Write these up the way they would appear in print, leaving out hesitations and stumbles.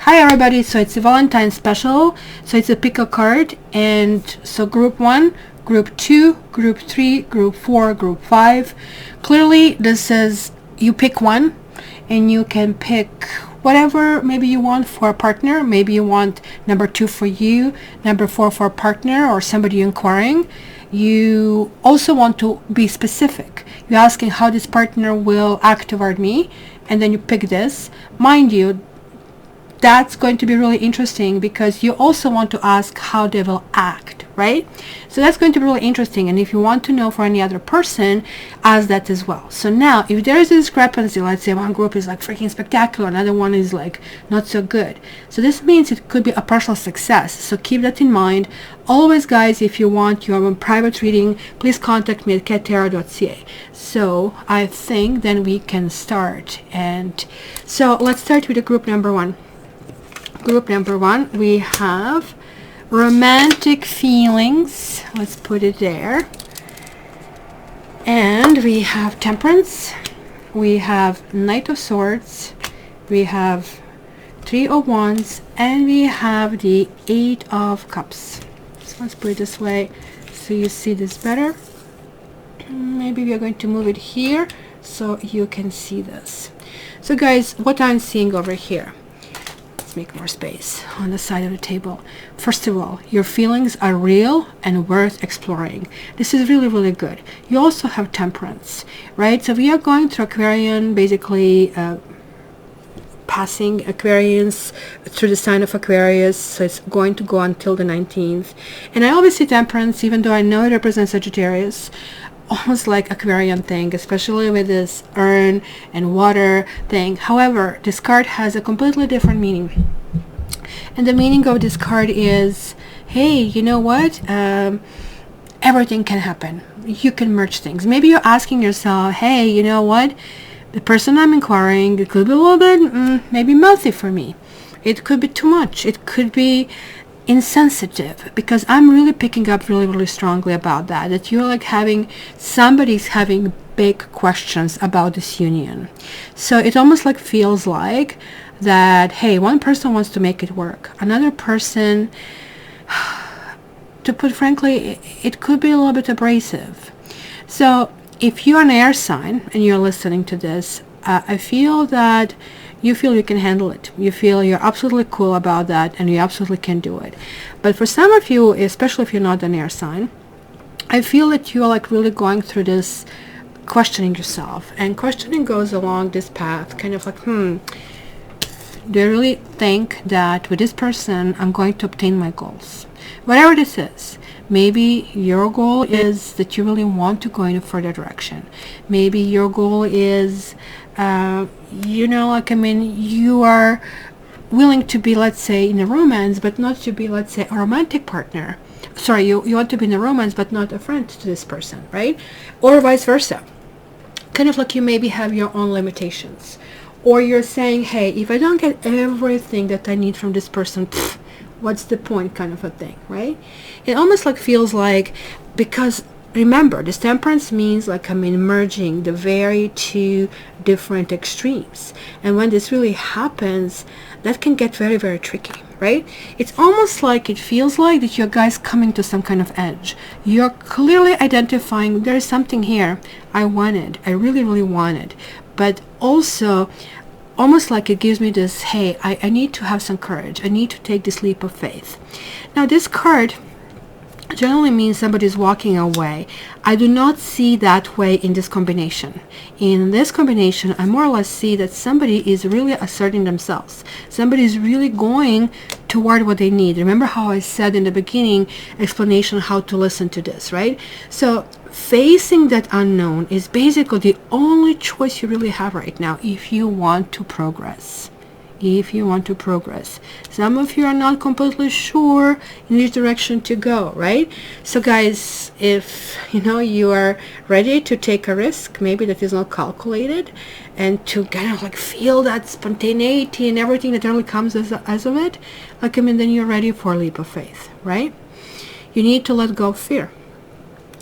Hi everybody, so it's a Valentine special. So it's a pick a card, and so group 1, group 2, group 3, group 4, group 5. Clearly this says you pick one and you can pick whatever maybe you want for a partner. Maybe you want number 2 for you, number 4 for a partner or somebody inquiring. You also want to be specific. You're asking how this partner will act toward me, and then you pick this. Mind you, that's going to be really interesting because you also want to ask how they will act, right? So that's going to be really interesting. And if you want to know for any other person, ask that as well. So now if there is a discrepancy, let's say one group is like freaking spectacular, another one is like not so good, so this means it could be a partial success. So keep that in mind. Always, guys, if you want your private reading, please contact me at cattarot.ca. So I think then we can start. And so let's start with the group number 1. Group number 1, we have romantic feelings. Let's put it there. And we have temperance. We have Knight of Swords. We have 3 of Wands. And we have the 8 of Cups. So let's put it this way so you see this better. Maybe we are going to move it here so you can see this. So guys, what I'm seeing over here, make more space on the side of the table. First of all, your feelings are real and worth exploring. This is really, really good. You also have temperance, right? So we are going through Aquarian, basically passing Aquarians through the sign of Aquarius. So it's going to go until the 19th. And I always see temperance, even though I know it represents Sagittarius, almost like Aquarian thing, especially with this urn and water thing. However, this card has a completely different meaning, and the meaning of this card is, hey, you know what, everything can happen. You can merge things. Maybe you're asking yourself, hey, you know what, the person I'm inquiring, it could be a little bit maybe mouthy for me. It could be too much. It could be insensitive, because I'm really picking up really, really strongly about that you're like somebody's having big questions about this union. So it almost like feels like that, hey, one person wants to make it work, another person, to put frankly, it could be a little bit abrasive. So if you're an air sign and you're listening to this, I feel that you feel you can handle it. You feel you're absolutely cool about that and you absolutely can do it. But for some of you, especially if you're not an air sign, I feel that you're like really going through this questioning yourself. And questioning goes along this path, kind of like, do I really think that with this person I'm going to obtain my goals? Whatever this is. Maybe your goal is that you really want to go in a further direction. Maybe your goal is you are willing to be, let's say, in a romance, but not to be, let's say, a romantic partner. Sorry, you want to be in a romance, but not a friend to this person, right? Or vice versa. Kind of like you maybe have your own limitations. Or you're saying, hey, if I don't get everything that I need from this person, what's the point, kind of a thing, right? It almost like feels like, because remember, this temperance means like merging the very two different extremes. And when this really happens, that can get very, very tricky, right? It's almost like it feels like that you guys coming to some kind of edge. You're clearly identifying there's something here I really, really wanted. But also, almost like it gives me this, hey, I need to have some courage. I need to take this leap of faith. Now, this card generally means somebody's walking away. I do not see that way in this combination. In this combination, I more or less see that somebody is really asserting themselves. Somebody is really going toward what they need. Remember how I said in the beginning explanation how to listen to this, right? So facing that unknown is basically the only choice you really have right now if you want to progress. Some of you are not completely sure in which direction to go, right? So guys, if you are ready to take a risk, maybe that is not calculated, and to kind of like feel that spontaneity and everything that really comes as of it, then you're ready for a leap of faith, right? You need to let go of fear,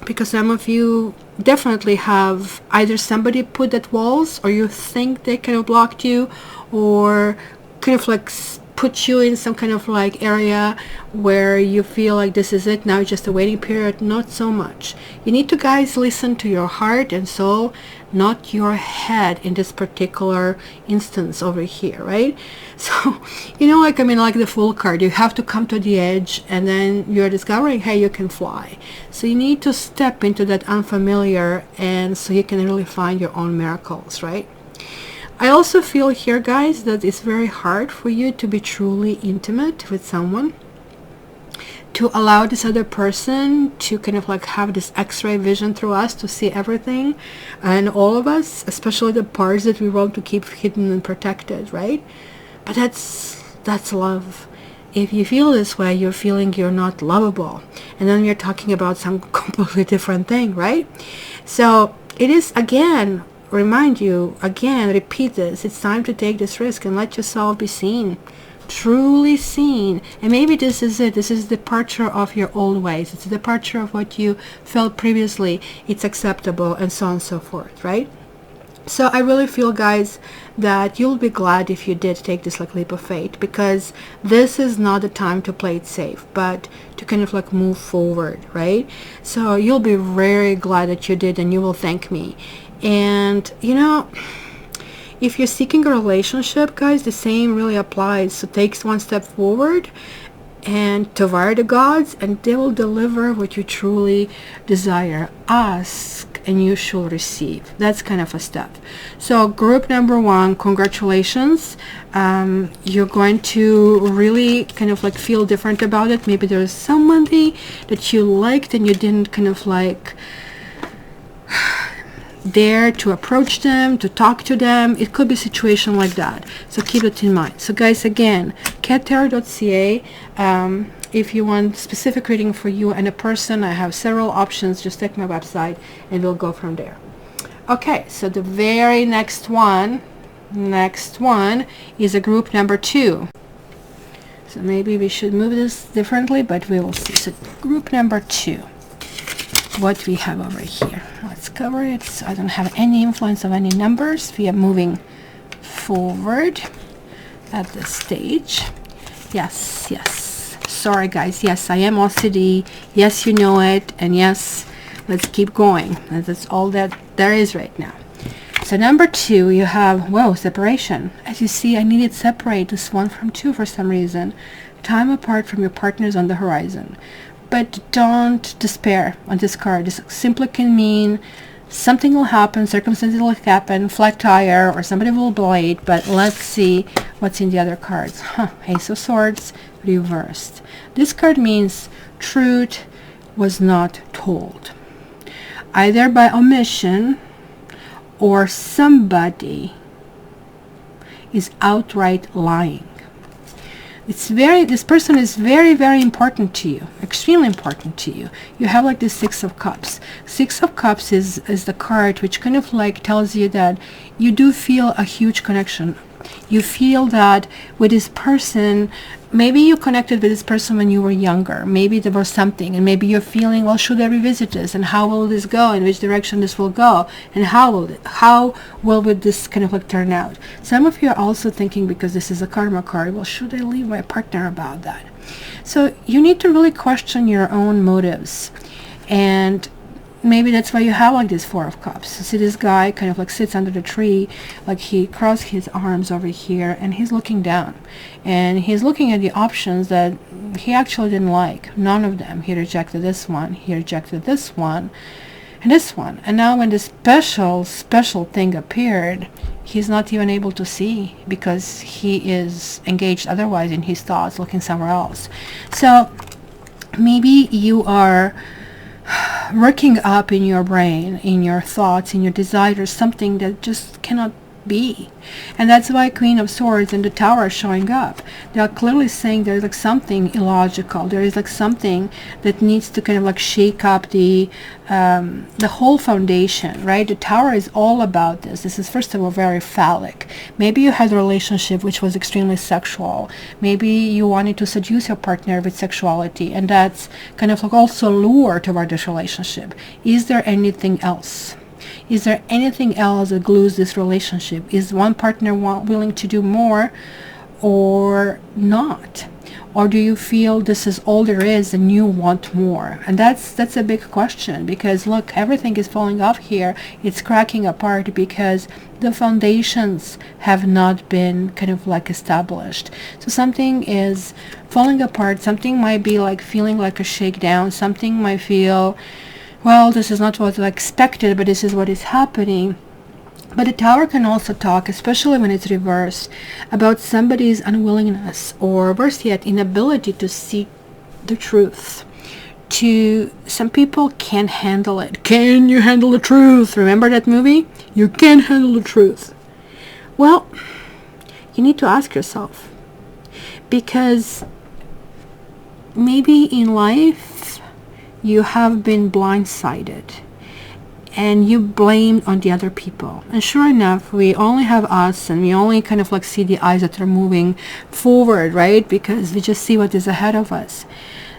because some of you definitely have either somebody put that walls, or you think they kind of blocked you, or kind of like put you in some kind of like area where you feel like this is it now, just a waiting period. Not so much. You need to, guys, listen to your heart and soul, not your head in this particular instance over here, right? So, you know, like, I mean, like the Fool card, you have to come to the edge, and then you're discovering, hey, you can fly. So you need to step into that unfamiliar, and so you can really find your own miracles, right? I also feel here, guys, that it's very hard for you to be truly intimate with someone, to allow this other person to kind of like have this x-ray vision through us to see everything, and all of us, especially the parts that we want to keep hidden and protected, right? But that's love. If you feel this way, you're feeling you're not lovable, and then you're talking about some completely different thing, right? So it is, again, remind you, again, repeat this, it's time to take this risk and let yourself be seen, truly seen. And maybe this is it, this is departure of your old ways, it's a departure of what you felt previously, it's acceptable, and so on and so forth, right? So I really feel, guys, that you'll be glad if you did take this like leap of faith, because this is not the time to play it safe, but to kind of like move forward, right? So you'll be very glad that you did, and you will thank me. And you know, if you're seeking a relationship, guys, the same really applies. So take one step forward and to wire the gods, and they will deliver what you truly desire. Ask and you shall receive. That's kind of a step. So group number 1, congratulations. You're going to really kind of like feel different about it. Maybe there's somebody that you liked and you didn't kind of like dare to approach them, to talk to them. It could be a situation like that, so keep it in mind. So guys, again, cattarot.ca. If you want specific reading for you and a person, I have several options. Just check my website and we'll go from there. Okay, so the very next one is a group number 2. So maybe we should move this differently, but we will see. So group number 2, what we have over here, let's cover it. So I don't have any influence of any numbers. We are moving forward at this stage. Yes, sorry guys, yes, I am OCD, yes, you know it, and yes, let's keep going. That's all that there is right now. So number 2, you have, whoa, separation. As you see, I needed to separate this 1 from 2 for some reason. Time apart from your partners on the horizon. But don't despair on this card. This simply can mean something will happen, circumstances will happen, flat tire, or somebody will blade. But let's see what's in the other cards. Ace of Swords reversed. This card means truth was not told, either by omission or somebody is outright lying. This person is very, very important to you, extremely important to you. You have like this 6 of Cups. 6 of Cups is the card which kind of like tells you that you do feel a huge connection. You feel that with this person, maybe you connected with this person when you were younger. Maybe there was something, and maybe you're feeling, well, should I revisit this, and how will this go, in which direction this will go, and how will this kind of like turn out. Some of you are also thinking, because this is a karma card, well, should I leave my partner about that? So you need to really question your own motives, and maybe that's why you have like this 4 of Cups. So see, this guy kind of like sits under the tree, like he crossed his arms over here, and he's looking down, and he's looking at the options that he actually didn't like. None of them. He rejected this one, he rejected this one, and this one. And now when this special thing appeared, he's not even able to see, because he is engaged otherwise in his thoughts, looking somewhere else. So maybe you are working up in your brain, in your thoughts, in your desires, something that just cannot be. And that's why Queen of Swords and the Tower are showing up. They are clearly saying there's like something illogical. There is like something that needs to kind of like shake up the whole foundation, right? The Tower is all about this. This is, first of all, very phallic. Maybe you had a relationship which was extremely sexual. Maybe you wanted to seduce your partner with sexuality, and that's kind of like also lure toward this relationship. Is there anything else? Is there anything else that glues this relationship? Is one partner willing to do more, or not? Or do you feel this is all there is and you want more? And that's a big question, because look, everything is falling off here. It's cracking apart because the foundations have not been kind of like established. So something is falling apart. Something might be like feeling like a shakedown. Something might feel, well, this is not what I expected, but this is what is happening. But the Tower can also talk, especially when it's reversed, about somebody's unwillingness, or worse yet, inability to see the truth. Some people can't handle it. Can you handle the truth? Remember that movie? You can't handle the truth. Well, you need to ask yourself, because maybe in life you have been blindsided and you blame on the other people. And sure enough, we only have us, and we only kind of like see the eyes that are moving forward, right? Because we just see what is ahead of us.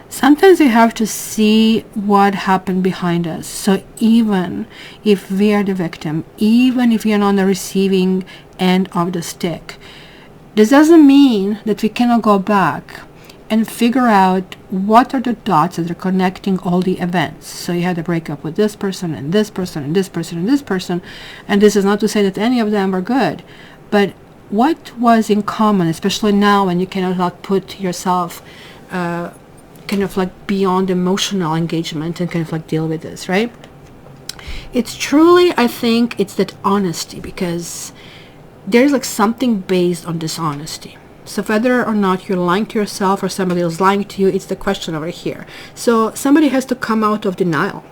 Sometimes we have to see what happened behind us. So even if we are the victim, even if we are on the receiving end of the stick, this doesn't mean that we cannot go back and figure out what are the dots that are connecting all the events. So you had a breakup with this person and this person and this person and this person, and this is not to say that any of them are good, but what was in common, especially now when you cannot put yourself kind of like beyond emotional engagement and kind of like deal with this, right? It's truly, I think it's that honesty, because there's like something based on dishonesty. So whether or not you're lying to yourself or somebody else lying to you, it's the question over here. So somebody has to come out of denial.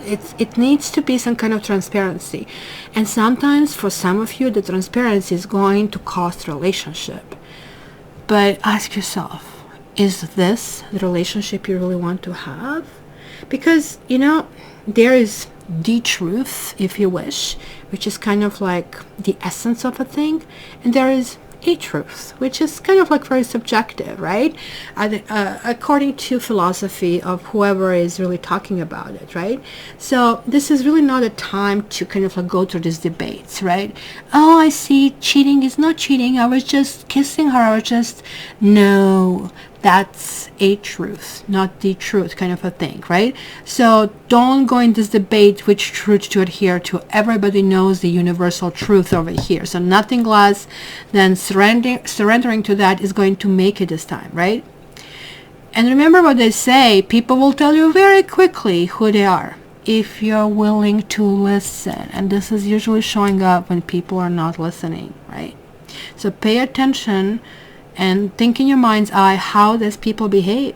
It needs to be some kind of transparency. And sometimes for some of you, the transparency is going to cost relationship. But ask yourself, is this the relationship you really want to have? Because, there is the truth, if you wish, which is kind of like the essence of a thing. And there is a truth, which is kind of like very subjective, right? According to philosophy of whoever is really talking about it, right? So this is really not a time to kind of like go through these debates, right? Oh, I see, cheating is not cheating. I was just kissing her. No, that's a truth, not the truth, kind of a thing, right? So don't go in this debate which truth to adhere to. Everybody knows the universal truth over here. So nothing less than surrendering to that is going to make it this time, right? And remember what they say, people will tell you very quickly who they are if you're willing to listen. And this is usually showing up when people are not listening, right? So pay attention and think in your mind's eye, how does people behave,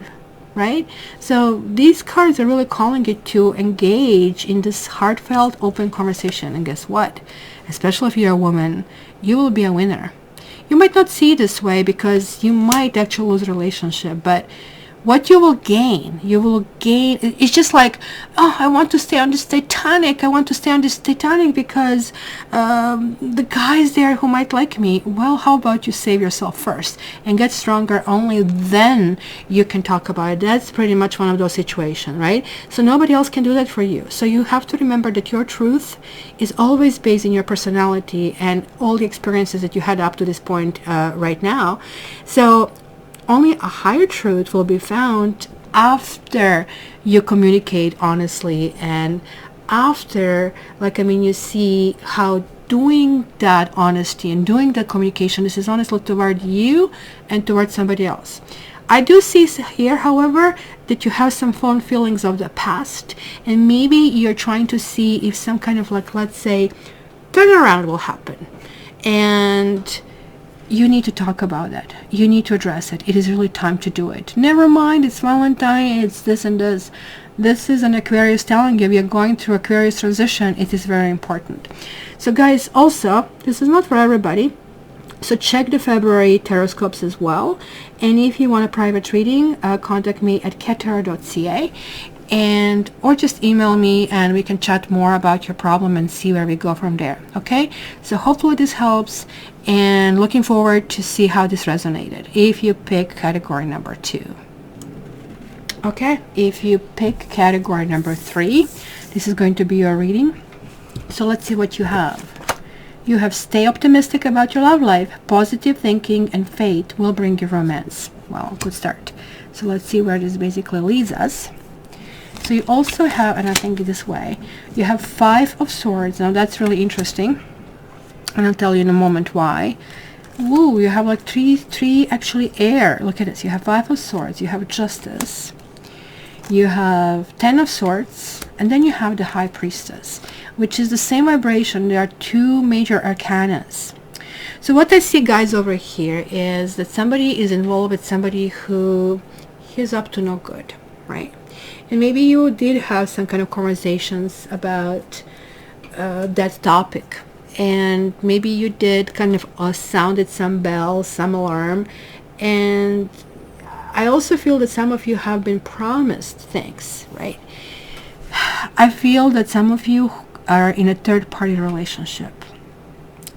right? So these cards are really calling you to engage in this heartfelt, open conversation. And guess what? Especially if you're a woman, you will be a winner. You might not see it this way because you might actually lose a relationship, but what you will gain, it's just like, oh, I want to stay on this Titanic because the guy's there who might like me. Well, how about you save yourself first and get stronger? Only then you can talk about it. That's pretty much one of those situations, right? So nobody else can do that for you. So you have to remember that your truth is always based in your personality and all the experiences that you had up to this point right now. So only a higher truth will be found after you communicate honestly, and after, you see how doing that honesty and doing that communication, this is honestly toward you and toward somebody else. I do see here, however, that you have some fond feelings of the past, and maybe you're trying to see if some kind of let's say, turnaround will happen. And you need to talk about that. You need to address it. It is really time to do it. Never mind, it's Valentine, it's this and this. This is an Aquarius telling you, we are going through Aquarius transition. It is very important. So guys, also, this is not for everybody. So check the February Taroscopes as well. And if you want a private reading, contact me at ketara.ca. Or just email me and we can chat more about your problem and see where we go from there. Okay, so hopefully this helps, and looking forward to see how this resonated if you pick category number 2. Okay, if you pick category number 3, this is going to be your reading. So let's see what you have. You have stay optimistic about your love life. Positive thinking and faith will bring you romance. Well, good start. So let's see where this basically leads us. So you also have, and I think this way, you have 5 of Swords. Now that's really interesting, and I'll tell you in a moment why. Woo, you have like three actually air. Look at this. You have 5 of Swords. You have Justice. You have 10 of Swords, and then you have the High Priestess, which is the same vibration. There are 2 major arcanas. So what I see, guys, over here is that somebody is involved with somebody who is up to no good, right? And maybe you did have some kind of conversations about that topic, and maybe you did kind of sounded some bell, some alarm. And I also feel that some of you have been promised things, right? I feel that some of you are in a third-party relationship.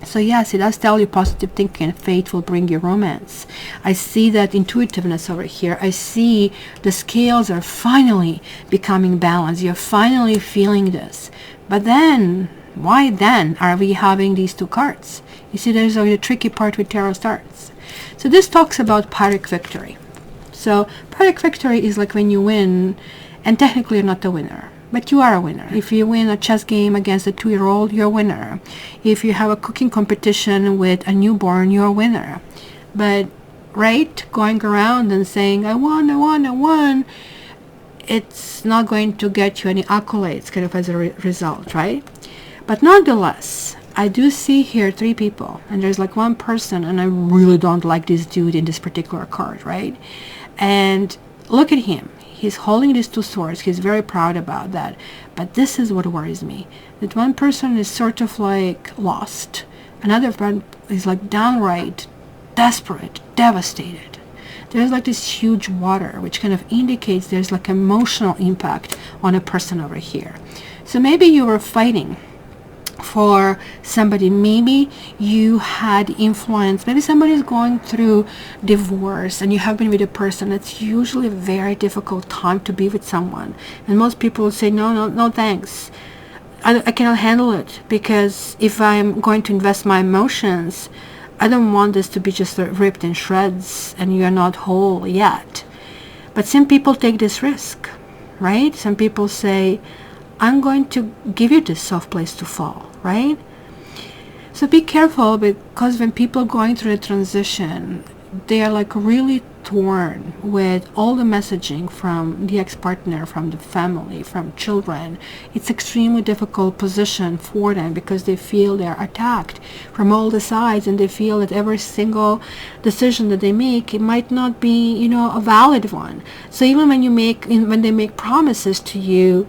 So yes, it does tell you positive thinking and faith will bring you romance. I see that intuitiveness over here. I see the scales are finally becoming balanced. You're finally feeling this. But then, why then are we having these 2 cards? You see, there's a tricky part with tarot starts. So this talks about Pyrrhic victory. So Pyrrhic victory is like when you win, and technically you're not the winner, but you are a winner. If you win a chess game against a 2-year-old, you're a winner. If you have a cooking competition with a newborn, you're a winner. But, right, going around and saying, I won, it's not going to get you any accolades kind of as a result, right? But nonetheless, I do see here 3 people, and there's like 1 person, and I really don't like this dude in this particular card, right? And look at him. He's holding these 2 swords. He's very proud about that. But this is what worries me. That 1 person is sort of like lost. Another one is like downright desperate, devastated. There's like this huge water, which kind of indicates there's like emotional impact on a person over here. So maybe you were fighting for somebody. Maybe you had influence. Maybe somebody is going through divorce and you have been with a person. It's usually a very difficult time to be with someone, and most people will say no thanks. I cannot handle it, because if I'm going to invest my emotions, I don't want this to be just ripped in shreds and you're not whole yet. But some people take this risk, right? Some people say, I'm going to give you this soft place to fall, right? So be careful, because when people are going through a transition, they are like really torn with all the messaging from the ex-partner, from the family, from children. It's extremely difficult position for them, because they feel they are attacked from all the sides, and they feel that every single decision that they make, it might not be, a valid one. So even when they make promises to you,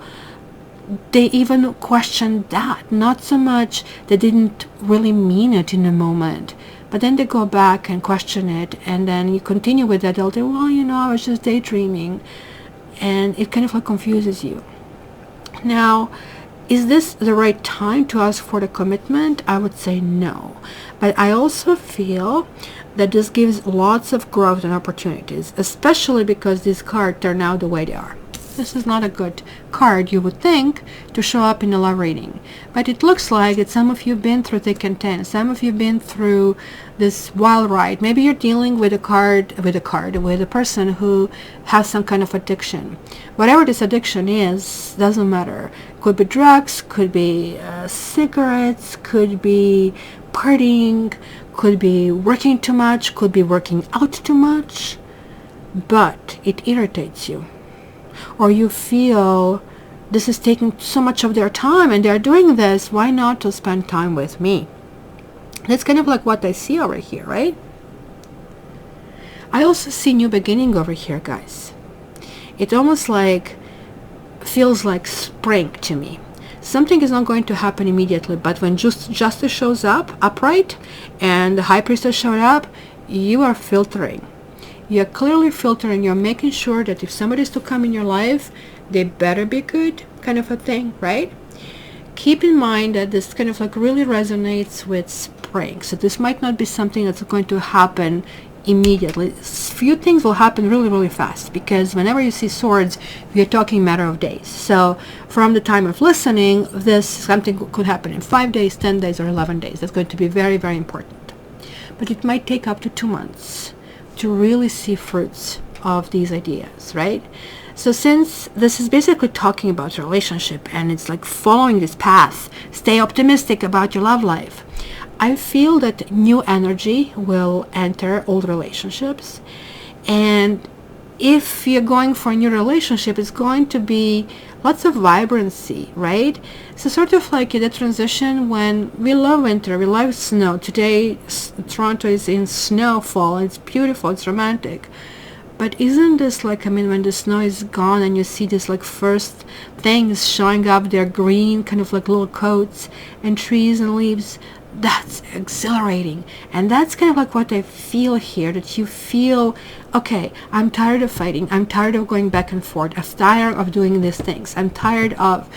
they even question that. Not so much they didn't really mean it in the moment, but then they go back and question it, and then you continue with that. They'll say, well, I was just daydreaming, and it kind of like confuses you. Now, is this the right time to ask for the commitment? I would say no. But I also feel that this gives lots of growth and opportunities, especially because these cards turn out the way they are. This is not a good card, you would think, to show up in a love reading. But it looks like that some of you have been through thick and thin. Some of you have been through this wild ride. Maybe you're dealing with a person who has some kind of addiction. Whatever this addiction is, doesn't matter. Could be drugs, could be cigarettes, could be partying, could be working too much, could be working out too much. But it irritates you. Or you feel this is taking so much of their time and they're doing this, why not to spend time with me? That's kind of like what I see over here, right? I also see new beginning over here, guys. It almost like feels like spring to me. Something is not going to happen immediately, but when justice shows up upright and the High Priestess showed up, you are filtering. You're clearly filtering. You're making sure that if somebody is to come in your life, they better be good, kind of a thing, right? Keep in mind that this kind of like really resonates with spring. So this might not be something that's going to happen immediately. Few things will happen really, really fast, because whenever you see swords, you're talking matter of days. So from the time of listening, this something could happen in 5 days, 10 days, or 11 days. That's going to be very, very important. But it might take up to 2 months to really see fruits of these ideas, right? So since this is basically talking about your relationship, and it's like following this path, stay optimistic about your love life, I feel that new energy will enter old relationships. And if you're going for a new relationship, it's going to be lots of vibrancy, right? So sort of like the transition when we love winter, we love snow. Today, Toronto is in snowfall. It's beautiful, it's romantic. But isn't this like, I mean, when the snow is gone and you see this like first things showing up, they're green, kind of like little coats and trees and leaves, that's exhilarating. And that's kind of like what I feel here, that you feel, okay, I'm tired of fighting, I'm tired of going back and forth, I'm tired of doing these things, I'm tired of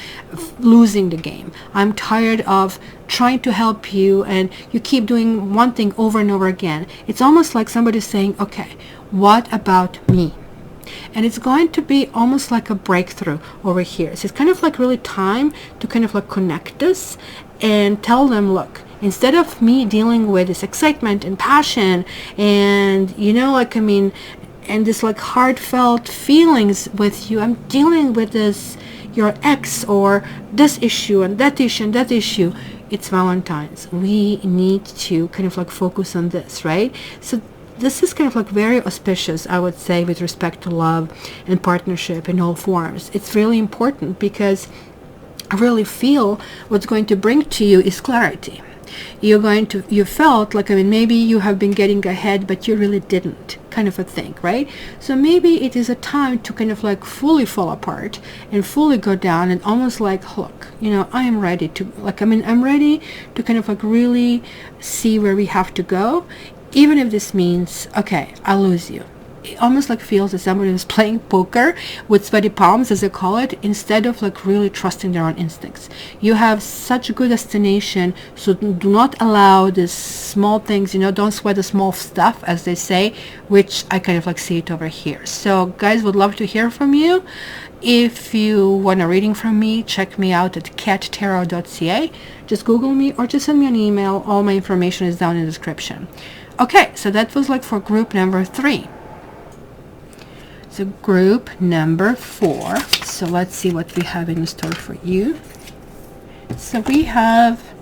losing the game, I'm tired of trying to help you and you keep doing one thing over and over again. It's almost like somebody saying, okay, what about me? And it's going to be almost like a breakthrough over here. So it's kind of like really time to kind of like connect this and tell them, look, instead of me dealing with this excitement and passion and, you know, like, I mean, and this like heartfelt feelings with you, I'm dealing with this, your ex, or this issue and that issue and that issue. It's Valentine's. We need to kind of like focus on this, right? So this is kind of like very auspicious, I would say, with respect to love and partnership in all forms. It's really important because I really feel what's going to bring to you is clarity. You felt like, I mean, maybe you have been getting ahead, but you really didn't, kind of a thing, right? So maybe it is a time to kind of like fully fall apart and fully go down and almost like, look, you know, I am ready to, like, I mean, I'm ready to kind of like really see where we have to go. Even if this means, okay, I'll lose you. It almost like feels as somebody is playing poker with sweaty palms, as they call it, instead of like really trusting their own instincts. You have such a good destination, so do not allow these small things, you know, don't sweat the small stuff, as they say, which I kind of like see it over here. So guys, would love to hear from you. If you want a reading from me, check me out at cattarot.ca. Just Google me or just send me an email. All my information is down in the description. Okay, so that was like for group number 3. So group number 4. So let's see what we have in store for you. So we have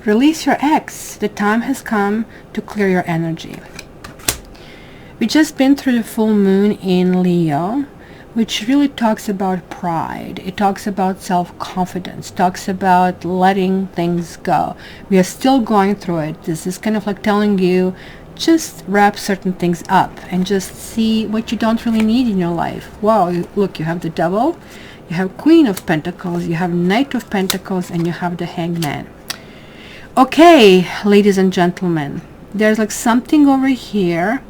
release your ex. The time has come to clear your energy. We just been through the full moon in Leo, which really talks about pride. It talks about self-confidence, talks about letting things go. We are still going through it. This is kind of like telling you, just wrap certain things up and just see what you don't really need in your life. Wow, look, you have the Devil, you have Queen of Pentacles, you have Knight of Pentacles, and you have the Hangman. Okay, ladies and gentlemen, there's like something over here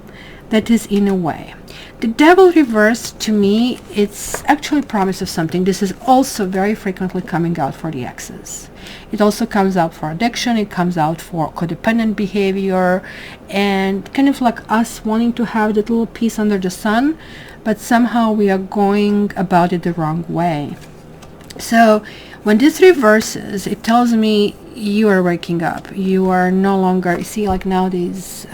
that is in a way. The Devil reversed, to me, it's actually promise of something. This is also very frequently coming out for the exes. It also comes out for addiction. It comes out for codependent behavior and kind of like us wanting to have that little piece under the sun, but somehow we are going about it the wrong way. So when this reverses, it tells me you are waking up. You are no longer, you see, like now these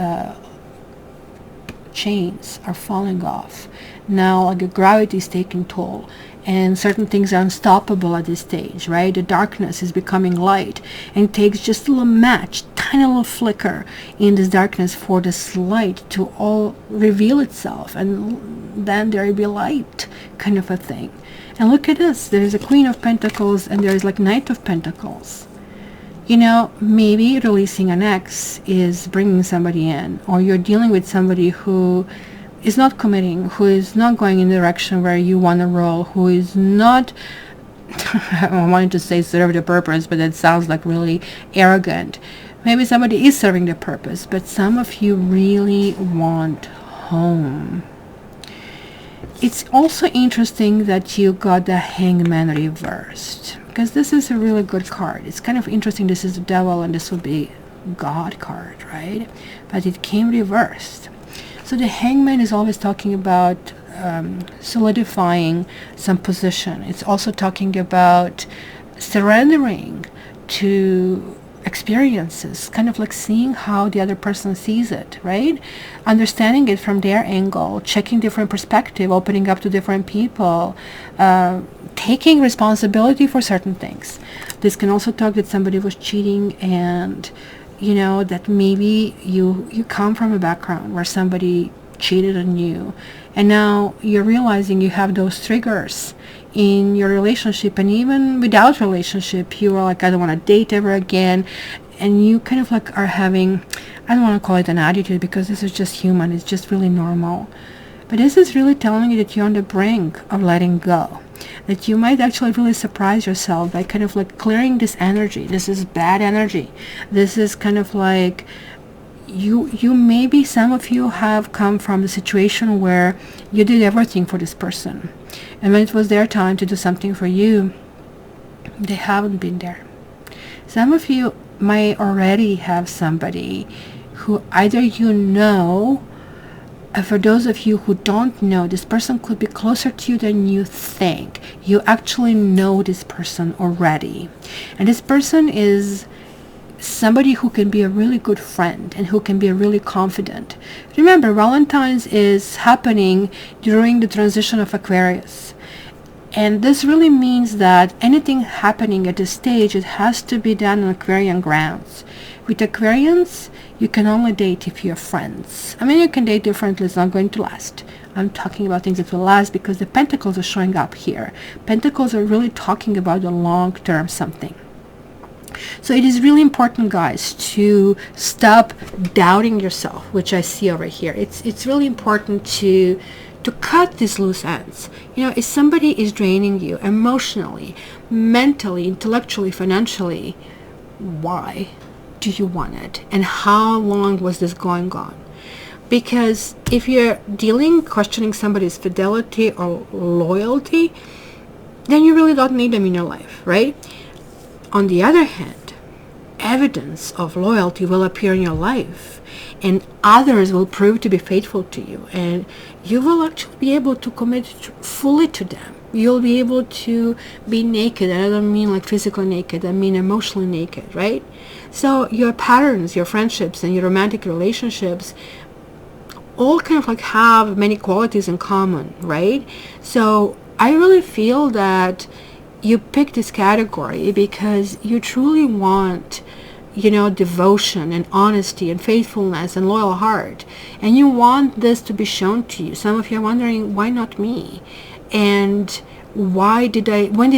chains are falling off. Now like the gravity is taking toll and certain things are unstoppable at this stage, right? The darkness is becoming light and it takes just a little match, tiny little flicker in this darkness for this light to all reveal itself, and then there will be light, kind of a thing. And look at this, there is a Queen of Pentacles and there is like Knight of Pentacles. You know, maybe releasing an ex is bringing somebody in, or you're dealing with somebody who is not committing, who is not going in the direction where you want to roll, who is not, I wanted to say serve the purpose, but that sounds like really arrogant. Maybe somebody is serving the purpose, but some of you really want home. It's also interesting that you got the Hangman reversed, because this is a really good card. It's kind of interesting. This is the Devil and this would be God card, right? But it came reversed. So the Hangman is always talking about solidifying some position. It's also talking about surrendering to experiences, kind of like seeing how the other person sees it, right? Understanding it from their angle, checking different perspective, opening up to different people, taking responsibility for certain things. This can also talk that somebody was cheating, and that maybe you come from a background where somebody cheated on you, and now you're realizing you have those triggers in your relationship, and even without relationship you are like, I don't want to date ever again, and you kind of like are having, I don't want to call it an attitude because this is just human, it's just really normal, but this is really telling you that you're on the brink of letting go, that you might actually really surprise yourself by kind of like clearing this energy. This is bad energy. This is kind of like you maybe some of you have come from the situation where you did everything for this person, and when it was their time to do something for you, they haven't been there. Some of you might already have somebody who either for those of you who don't know, this person could be closer to you than you think. You actually know this person already, and this person is somebody who can be a really good friend and who can be a really confident. Remember, Valentine's is happening during the transition of Aquarius, and this really means that anything happening at this stage, it has to be done on Aquarian grounds. With Aquarians, you can only date if you're friends. I mean, you can date differently, it's not going to last. I'm talking about things that will last because the Pentacles are showing up here. Pentacles are really talking about the long-term something. So it is really important, guys, to stop doubting yourself, which I see over here. It's really important to cut these loose ends. If somebody is draining you emotionally, mentally, intellectually, financially, why do you want it? And how long was this going on? Because if you're questioning somebody's fidelity or loyalty, then you really don't need them in your life, right? On the other hand, evidence of loyalty will appear in your life, and others will prove to be faithful to you, and you will actually be able to commit fully to them. You'll be able to be naked, and I don't mean like physically naked, I mean emotionally naked, right? So your patterns, your friendships, and your romantic relationships all kind of like have many qualities in common, right? So I really feel that you pick this category because you truly want, devotion and honesty and faithfulness and loyal heart, and you want this to be shown to you. Some of you are wondering, why not me? And when did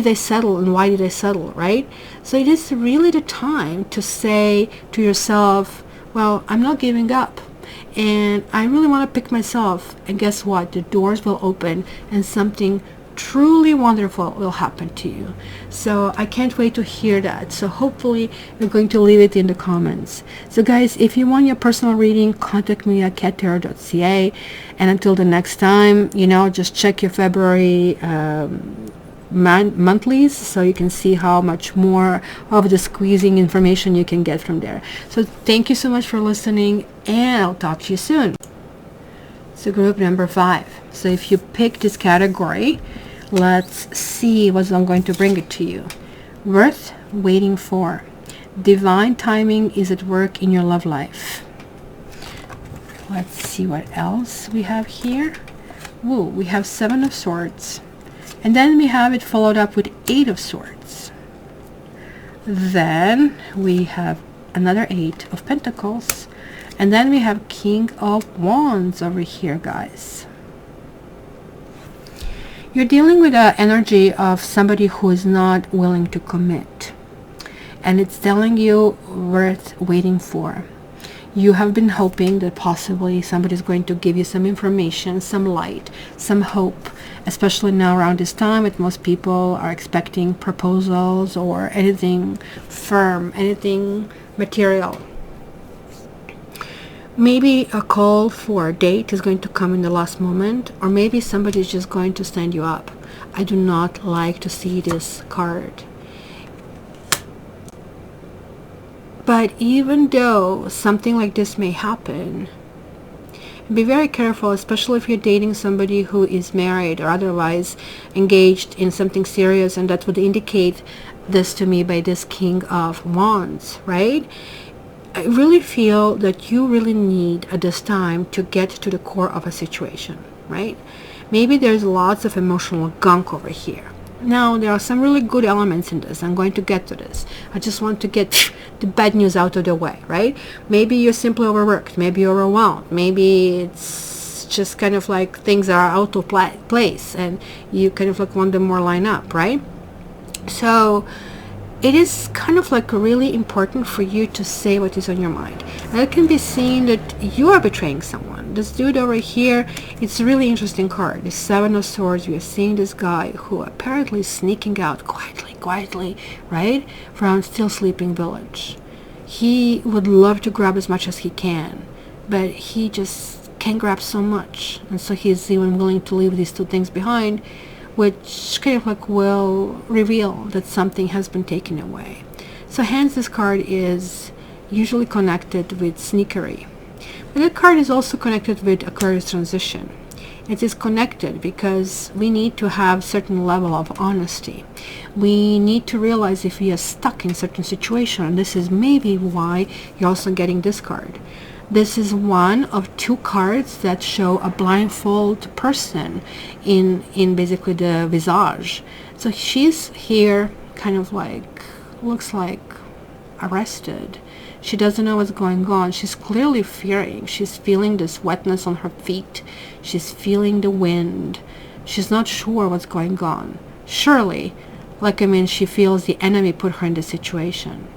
I settle, and why did I settle, right? So it is really the time to say to yourself, well, I'm not giving up, and I really want to pick myself, and guess what? The doors will open and something truly wonderful will happen to you. So I can't wait to hear that. So hopefully you're going to leave it in the comments. So guys, if you want your personal reading, contact me at cattarot.ca, and until the next time, just check your February monthlies so you can see how much more of the squeezing information you can get from there. So thank you so much for listening, and I'll talk to you soon. So group number 5. So if you pick this category, let's see what I'm going to bring it to you. Worth waiting for. Divine timing is at work in your love life. Let's see what else we have here. Whoa, we have 7 of Swords. And then we have it followed up with 8 of Swords. Then we have another 8 of Pentacles. And then we have King of Wands over here, guys. You're dealing with the energy of somebody who is not willing to commit. And it's telling you worth waiting for. You have been hoping that possibly somebody's going to give you some information, some light, some hope. Especially now around this time, that most people are expecting proposals or anything firm, anything material. Maybe a call for a date is going to come in the last moment, or maybe somebody's just going to stand you up. I do not like to see this card. But even though something like this may happen, Be very careful, especially if you're dating somebody who is married or otherwise engaged in something serious, and that would indicate this to me by this King of Wands, right? I really feel that you really need at this time to get to the core of a situation, right? Maybe there's lots of emotional gunk over here. Now, there are some really good elements in this. I'm going to get to this. I just want to get the bad news out of the way, right? Maybe you're simply overworked. Maybe you're overwhelmed. Maybe it's just kind of like things are out of place and you kind of like want them more line up, right? So it is kind of like really important for you to say what is on your mind. And it can be seen that you are betraying someone. This dude over here, it's a really interesting card. The Seven of Swords. We are seeing this guy who apparently is sneaking out quietly, right, from still sleeping village. He would love to grab as much as he can, but he just can't grab so much. And so he's even willing to leave these two things behind, which kind of like will reveal that something has been taken away. So hence this card is usually connected with sneakery. But that card is also connected with Aquarius transition. It is connected because we need to have certain level of honesty. We need to realize if we are stuck in certain situation, and this is maybe why you're also getting this card. This is one of two cards that show a blindfold person in basically the visage. So she's here kind of like, looks like arrested. She doesn't know what's going on. She's clearly fearing. She's feeling this wetness on her feet. She's feeling the wind. She's not sure what's going on. Surely, she feels the enemy put her in this situation.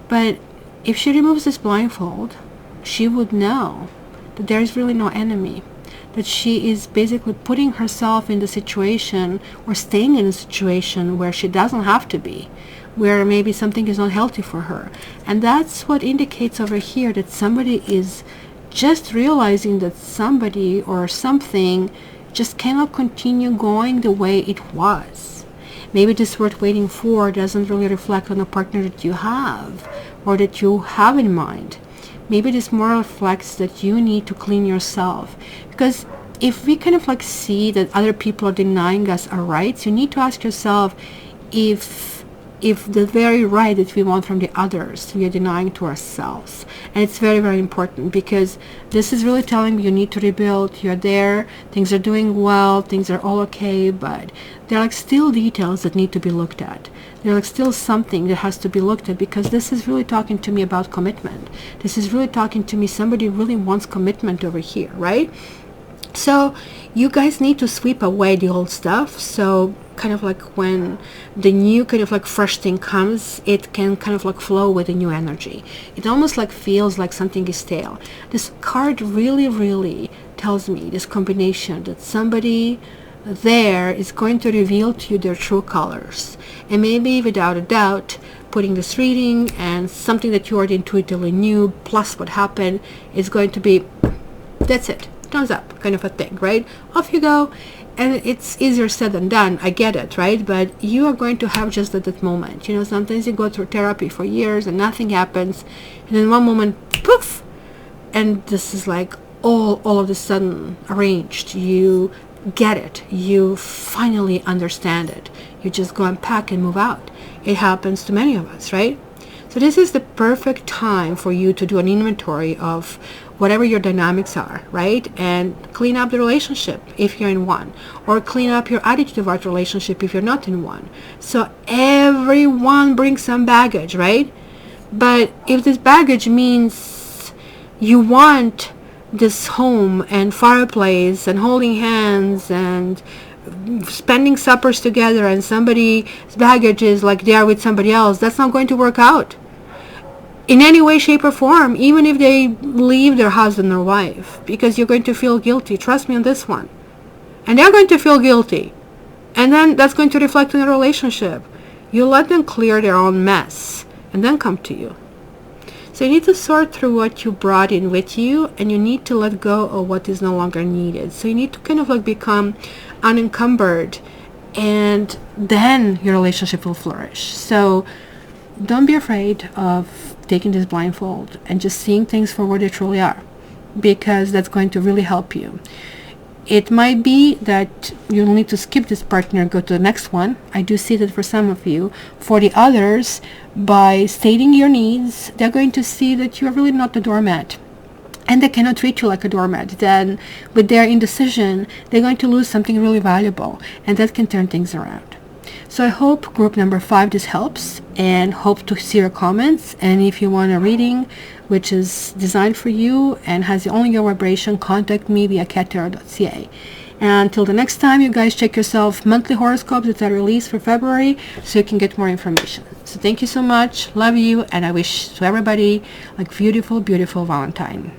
But if she removes this blindfold, she would know that there is really no enemy, that she is basically putting herself in the situation or staying in a situation where she doesn't have to be, where maybe something is not healthy for her. And that's what indicates over here that somebody is just realizing that somebody or something just cannot continue going the way it was. Maybe this word waiting for doesn't really reflect on the partner that you have or that you have in mind. Maybe this more reflects that you need to clean yourself. Because if we kind of like see that other people are denying us our rights, you need to ask yourself if the very right that we want from the others, we are denying to ourselves. And it's very, very important, because this is really telling you need to rebuild. You're there, things are doing well, things are all okay, but there are like still details that need to be looked at. There's like still something that has to be looked at, because this is really talking to me about commitment. This is really talking to me, somebody really wants commitment over here, right? So you guys need to sweep away the old stuff. So kind of like when the new kind of like fresh thing comes, it can kind of like flow with a new energy. It almost like feels like something is stale. This card really, really tells me this combination that somebody there is going to reveal to you their true colors. And maybe without a doubt, putting this reading and something that you already intuitively knew plus what happened is going to be, that's it, thumbs up kind of a thing, right? Off you go. And it's easier said than done, I get it, right? But you are going to have just at that moment. You know, sometimes you go through therapy for years and nothing happens, and then one moment, poof, and this is like all of a sudden arranged. You get it. You finally understand it. You just go and pack and move out. It happens to many of us, right? So this is the perfect time for you to do an inventory of whatever your dynamics are, right? And clean up the relationship if you're in one, or clean up your attitude about relationship if you're not in one. So everyone brings some baggage, right? But if this baggage means you want this home and fireplace and holding hands and spending suppers together, and somebody's baggage is like they are with somebody else, that's not going to work out in any way, shape, or form, even if they leave their husband or wife, because you're going to feel guilty. Trust me on this one. And they're going to feel guilty. And then that's going to reflect on your relationship. You let them clear their own mess and then come to you. So you need to sort through what you brought in with you, and you need to let go of what is no longer needed. So you need to kind of like become unencumbered, and then your relationship will flourish. So don't be afraid of taking this blindfold and just seeing things for what they truly are. because that's going to really help you. It might be that you'll need to skip this partner, go to the next one. I do see that for some of you. For the others, by stating your needs, they're going to see that you're really not the doormat. And they cannot treat you like a doormat. Then with their indecision, they're going to lose something really valuable. And that can turn things around. So I hope group number 5 this helps, and hope to see your comments. And if you want a reading which is designed for you and has only your vibration, contact me via cattarot.ca. And until the next time, you guys check yourself monthly horoscopes that are released for February so you can get more information. So thank you so much. Love you. And I wish to everybody like beautiful, beautiful Valentine.